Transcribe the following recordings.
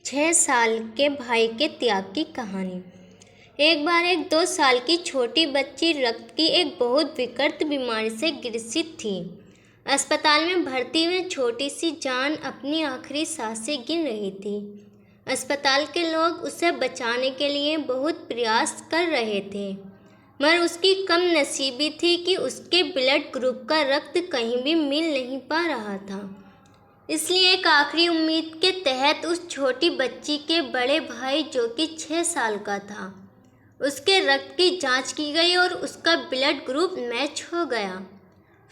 6 साल के भाई के त्याग की कहानी। एक बार एक 2 साल की छोटी बच्ची रक्त की एक बहुत विकट बीमारी से ग्रसित थी। अस्पताल में भर्ती हुई छोटी सी जान अपनी आखिरी सांसें गिन रही थी। अस्पताल के लोग उसे बचाने के लिए बहुत प्रयास कर रहे थे, मगर उसकी कम नसीबी थी कि उसके ब्लड ग्रुप का रक्त कहीं भी मिल नहीं पा रहा था। इसलिए एक आखिरी उम्मीद के तहत उस छोटी बच्ची के बड़े भाई, जो कि 6 साल का था, उसके रक्त की जांच की गई और उसका ब्लड ग्रुप मैच हो गया।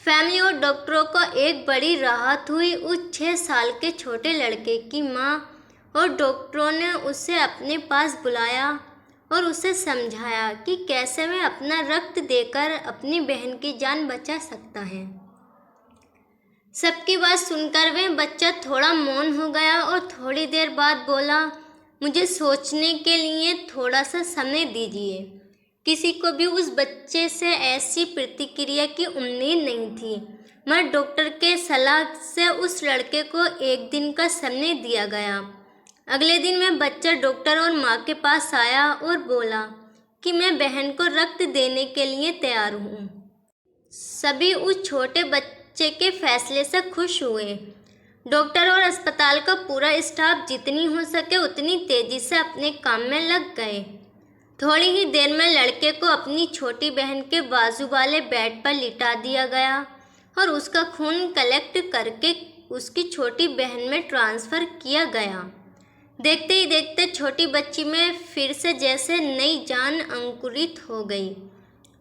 फैमिली और डॉक्टरों को एक बड़ी राहत हुई। उस 6 साल के छोटे लड़के की माँ और डॉक्टरों ने उसे अपने पास बुलाया और उसे समझाया कि कैसे वह अपना रक्त देकर अपनी बहन की जान बचा सकता है। सबकी बात सुनकर वह बच्चा थोड़ा मौन हो गया और थोड़ी देर बाद बोला, मुझे सोचने के लिए थोड़ा सा समय दीजिए। किसी को भी उस बच्चे से ऐसी प्रतिक्रिया की उम्मीद नहीं थी, मगर डॉक्टर के सलाह से उस लड़के को एक दिन का समय दिया गया। अगले दिन वह बच्चा डॉक्टर और माँ के पास आया और बोला कि मैं बहन को रक्त देने के लिए तैयार हूँ। सभी उस छोटे बच्चे के फैसले से खुश हुए। डॉक्टर और अस्पताल का पूरा स्टाफ जितनी हो सके उतनी तेजी से अपने काम में लग गए। थोड़ी ही देर में लड़के को अपनी छोटी बहन के बाजू वाले बेड पर लिटा दिया गया और उसका खून कलेक्ट करके उसकी छोटी बहन में ट्रांसफ़र किया गया। देखते ही देखते छोटी बच्ची में फिर से जैसे नई जान अंकुरित हो गई।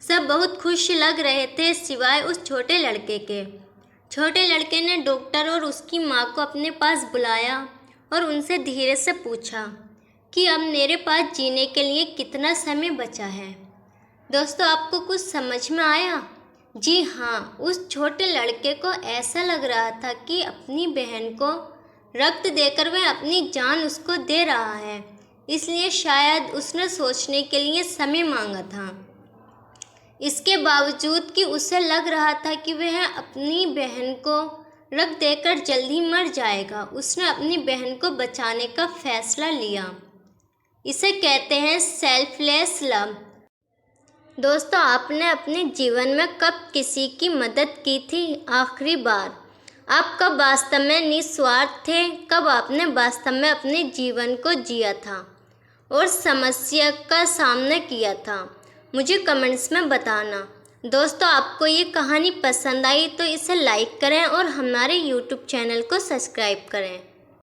सब बहुत खुश लग रहे थे, सिवाय उस छोटे लड़के के। छोटे लड़के ने डॉक्टर और उसकी माँ को अपने पास बुलाया और उनसे धीरे से पूछा कि अब मेरे पास जीने के लिए कितना समय बचा है। दोस्तों, आपको कुछ समझ में आया? जी हाँ, उस छोटे लड़के को ऐसा लग रहा था कि अपनी बहन को रक्त देकर वह अपनी जान उसको दे रहा है, इसलिए शायद उसने सोचने के लिए समय मांगा था। इसके बावजूद कि उसे लग रहा था कि वह अपनी बहन को रक्त देकर जल्दी मर जाएगा, उसने अपनी बहन को बचाने का फैसला लिया। इसे कहते हैं सेल्फलेस लव। दोस्तों, आपने अपने जीवन में कब किसी की मदद की थी आखिरी बार? आप कब वास्तव में निस्वार्थ थे? कब आपने वास्तव में अपने जीवन को जिया था और समस्या का सामना किया था? मुझे कमेंट्स में बताना। दोस्तों, आपको ये कहानी पसंद आई तो इसे लाइक करें और हमारे YouTube चैनल को सब्सक्राइब करें।